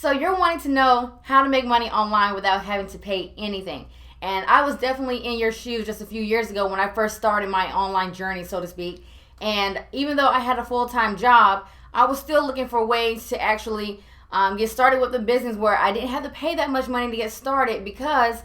So you're wanting to know how to make money online without having to pay anything. And I was definitely in your shoes just a few years ago when I first started my online journey, so to speak. And even though I had a full-time job, I was still looking for ways to actually get started with the business where I didn't have to pay that much money to get started, because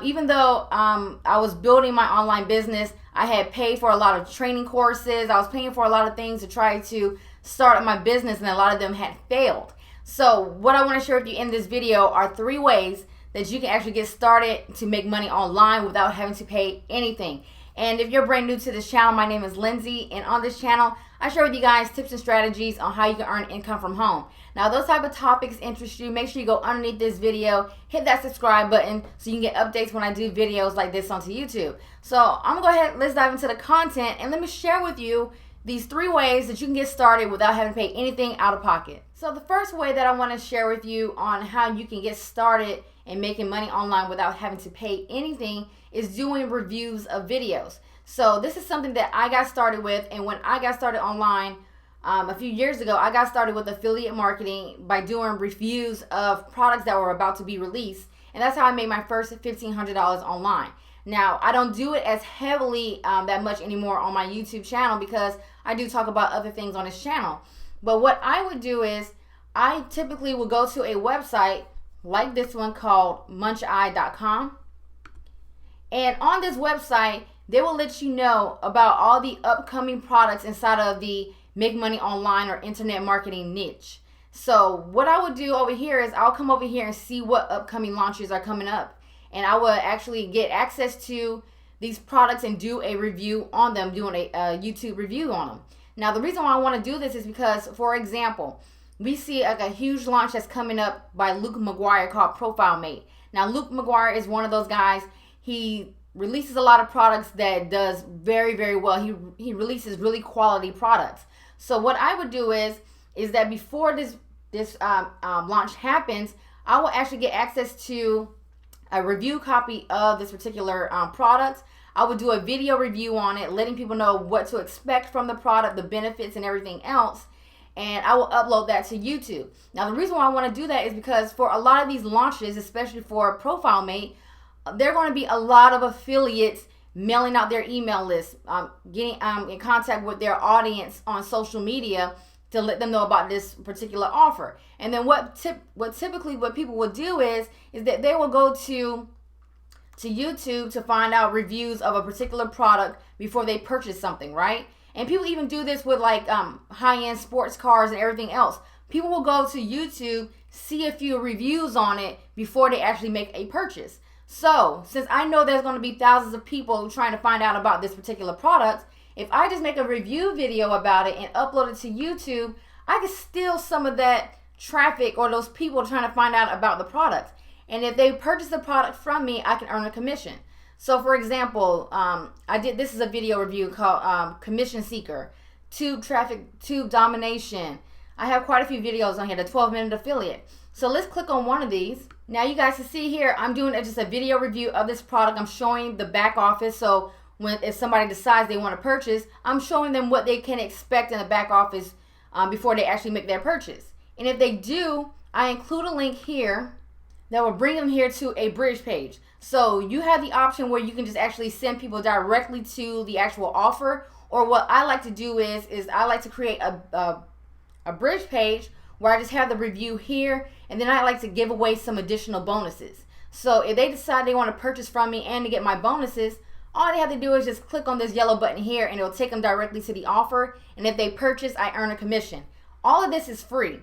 even though I was building my online business, I had paid for a lot of training courses. I was paying for a lot of things to try to start my business, and a lot of them had failed. So what I want to share with you in this video are 3 ways that you can actually get started to make money online without having to pay anything. And if you're brand new to this channel, my name is Linsay, and on this channel, I share with you guys tips and strategies on how you can earn income from home. Now, those type of topics interest you, make sure you go underneath this video, hit that subscribe button so you can get updates when I do videos like this onto YouTube. So I'm gonna go ahead, let's dive into the content, and let me share with you these 3 ways that you can get started without having to pay anything out of pocket. So the first way that I want to share with you on how you can get started in making money online without having to pay anything is doing reviews of videos. So this is something that I got started with, and when I got started online a few years ago, I got started with affiliate marketing by doing reviews of products that were about to be released, and that's how I made my first $1,500 online. Now, I don't do it as heavily that much anymore on my YouTube channel, because I do talk about other things on this channel. But what I would do is I typically would go to a website like this one called muncheye.com. And on this website, they will let you know about all the upcoming products inside of the make money online or internet marketing niche. So what I would do over here is I'll come over here and see what upcoming launches are coming up. And I will actually get access to these products and do a review on them, doing a YouTube review on them. Now, the reason why I want to do this is because, for example, we see like a huge launch that's coming up by Luke McGuire called Profile Mate. Now, Luke McGuire is one of those guys. He releases a lot of products that does very, very well. He releases really quality products. So what I would do is that before this launch happens, I will actually get access to a review copy of this particular product. I would do a video review on it, letting people know what to expect from the product, the benefits and everything else. And I will upload that to YouTube. Now, the reason why I want to do that is because for a lot of these launches, especially for Profile Mate, there are going to be a lot of affiliates mailing out their email list, getting in contact with their audience on social media to let them know about this particular offer. And then what typically people will do is that they will go to YouTube to find out reviews of a particular product before they purchase something, right? And people even do this with like high-end sports cars and everything else. People will go to YouTube, see a few reviews on it before they actually make a purchase. So since I know there's going to be thousands of people trying to find out about this particular product, if I just make a review video about it and upload it to YouTube, I can steal some of that traffic or those people trying to find out about the product. And if they purchase the product from me, I can earn a commission. So for example, this is a video review called Commission Seeker, Tube Traffic, Tube Domination. I have quite a few videos on here, the 12-minute affiliate. So let's click on one of these. Now you guys can see here, I'm doing just a video review of this product. I'm showing the back office. So if somebody decides they want to purchase, I'm showing them what they can expect in the back office before they actually make their purchase. And if they do, I include a link here that will bring them here to a bridge page. So you have the option where you can just actually send people directly to the actual offer. Or what I like to do is I like to create a bridge page where I just have the review here, and then I like to give away some additional bonuses. So if they decide they want to purchase from me and to get my bonuses, all they have to do is just click on this yellow button here, and it'll take them directly to the offer. And if they purchase, I earn a commission. All of this is free,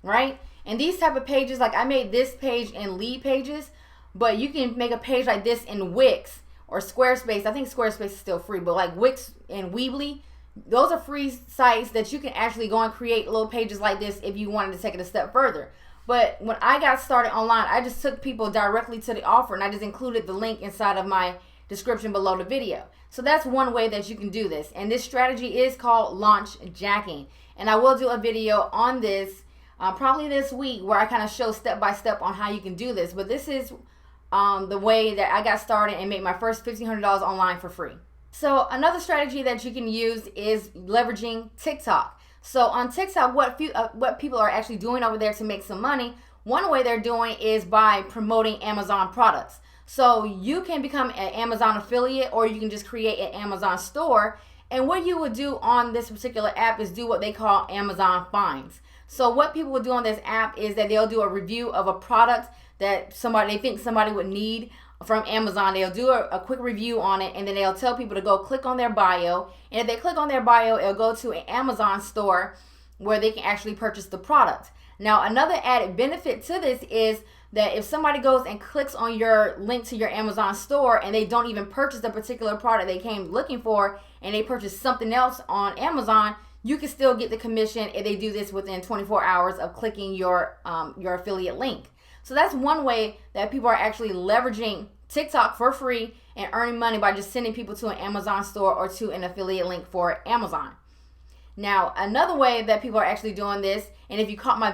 right? And these type of pages, like I made this page in LeadPages, but you can make a page like this in Wix or Squarespace. I think Squarespace is still free, but like Wix and Weebly, those are free sites that you can actually go and create little pages like this if you wanted to take it a step further. But when I got started online, I just took people directly to the offer, and I just included the link inside of my description below the video. So that's one way that you can do this. And this strategy is called launch jacking. And I will do a video on this probably this week where I kind of show step by step on how you can do this. But this is the way that I got started and made my first $1,500 online for free. So another strategy that you can use is leveraging TikTok. So on TikTok, what people are actually doing over there to make some money, One way they're doing is by promoting Amazon products. So you can become an Amazon affiliate, or you can just create an Amazon store. And what you would do on this particular app is do what they call Amazon finds. So what people will do on this app is that they'll do a review of a product that they think somebody would need from Amazon. They'll do a quick review on it, and then they'll tell people to go click on their bio. And if they click on their bio, it'll go to an Amazon store where they can actually purchase the product. Now, another added benefit to this is that if somebody goes and clicks on your link to your Amazon store and they don't even purchase the particular product they came looking for, and they purchase something else on Amazon, you can still get the commission if they do this within 24 hours of clicking your affiliate link. So that's one way that people are actually leveraging TikTok for free and earning money by just sending people to an Amazon store or to an affiliate link for Amazon. Now, another way that people are actually doing this, and if you caught my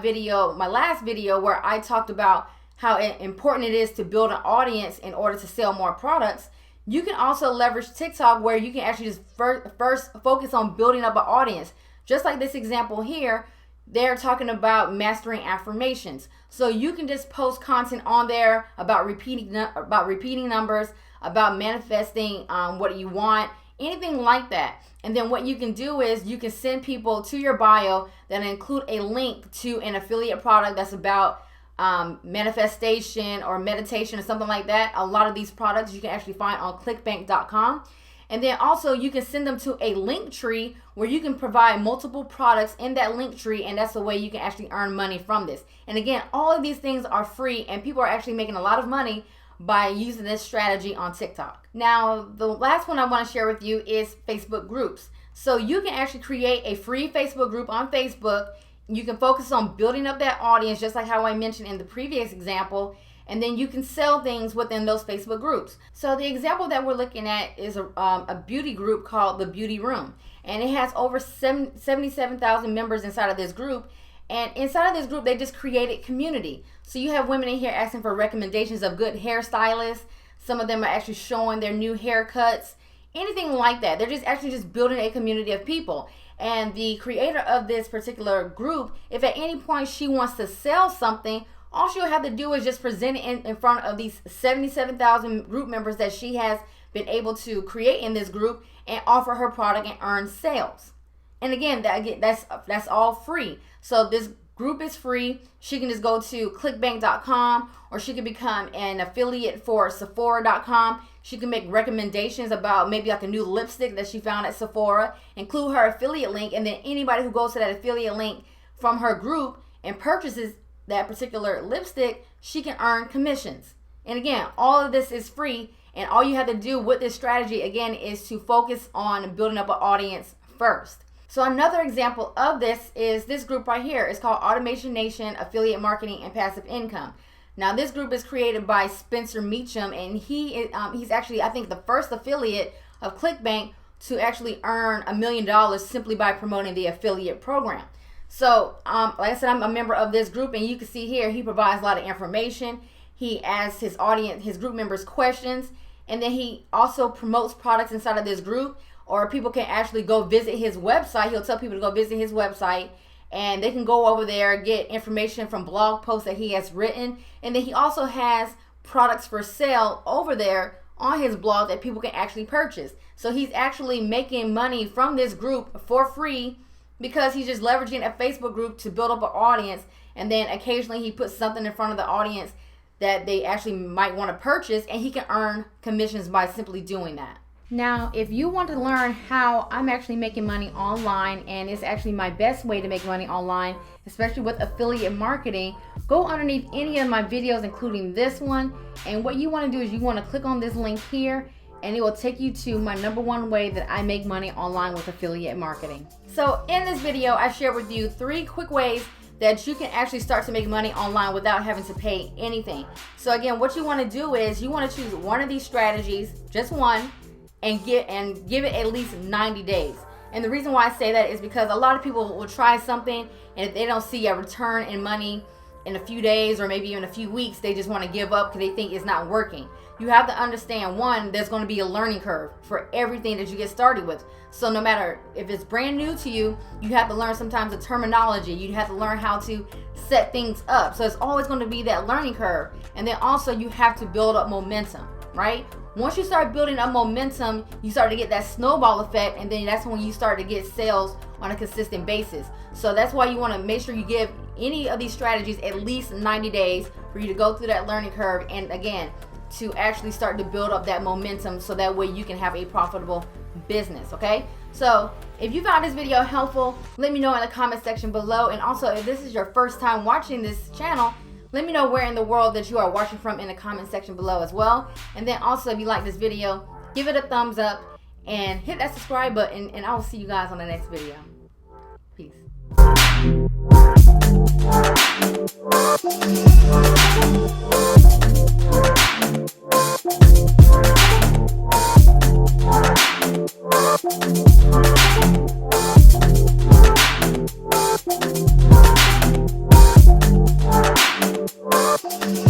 last video where I talked about how important it is to build an audience in order to sell more products, you can also leverage TikTok where you can actually just first focus on building up an audience. Just like this example here, they're talking about mastering affirmations. So you can just post content on there about repeating numbers, about manifesting what you want, anything like that. And then what you can do is you can send people to your bio that include a link to an affiliate product that's about manifestation or meditation or something like that. A lot of these products you can actually find on clickbank.com. And then also you can send them to a link tree where you can provide multiple products in that link tree, and that's the way you can actually earn money from this. And again, all of these things are free, and people are actually making a lot of money by using this strategy on TikTok. Now, the last one I want to share with you is Facebook groups. So you can actually create a free Facebook group on Facebook. You can focus on building up that audience, just like how I mentioned in the previous example, and then you can sell things within those Facebook groups. So the example that we're looking at is a beauty group called The Beauty Room, and it has over 77,000 members inside of this group. And inside of this group, they just created community. So you have women in here asking for recommendations of good hairstylists. Some of them are actually showing their new haircuts, anything like that. They're just actually just building a community of people. And the creator of this particular group, if at any point she wants to sell something, all she'll have to do is just present it in front of these 77,000 group members that she has been able to create in this group and offer her product and earn sales. And again, that's all free. So this group is free. She can just go to clickbank.com, or she can become an affiliate for Sephora.com. She can make recommendations about maybe like a new lipstick that she found at Sephora, include her affiliate link, and then anybody who goes to that affiliate link from her group and purchases that particular lipstick, she can earn commissions. And again, all of this is free, and all you have to do with this strategy again is to focus on building up an audience first. So another example of this is this group right here. It's called Automation Nation, Affiliate Marketing and Passive Income. Now this group is created by Spencer Meacham, and he's actually, I think, the first affiliate of ClickBank to actually earn $1 million simply by promoting the affiliate program. So like I said, I'm a member of this group, and you can see here he provides a lot of information. He asks his audience, his group members, questions, and then he also promotes products inside of this group, or people can actually go visit his website. He'll tell people to go visit his website, and they can go over there, get information from blog posts that he has written. And then he also has products for sale over there on his blog that people can actually purchase. So he's actually making money from this group for free because he's just leveraging a Facebook group to build up an audience. And then occasionally he puts something in front of the audience that they actually might want to purchase, and he can earn commissions by simply doing that. Now, if you want to learn how I'm actually making money online, and it's actually my best way to make money online, especially with affiliate marketing, go underneath any of my videos, including this one. And what you want to do is you want to click on this link here, and it will take you to my #1 way that I make money online with affiliate marketing. So in this video, I shared with you 3 quick ways that you can actually start to make money online without having to pay anything. So again, what you want to do is you want to choose one of these strategies, just one, and give it at least 90 days. And the reason why I say that is because a lot of people will try something, and if they don't see a return in money in a few days or maybe even a few weeks, they just want to give up because they think it's not working. You have to understand, one, there's going to be a learning curve for everything that you get started with. So no matter if it's brand new to you, you have to learn sometimes the terminology. You have to learn how to set things up. So it's always going to be that learning curve. And then also you have to build up momentum, right? Once you start building up momentum, you start to get that snowball effect, and then that's when you start to get sales on a consistent basis. So that's why you want to make sure you give any of these strategies at least 90 days for you to go through that learning curve, and again, to actually start to build up that momentum so that way you can have a profitable business, okay? So if you found this video helpful, let me know in the comment section below. And also, if this is your first time watching this channel, let me know where in the world that you are watching from in the comment section below as well. And then also, if you like this video, give it a thumbs up and hit that subscribe button, and I will see you guys on the next video. Peace. Thank you.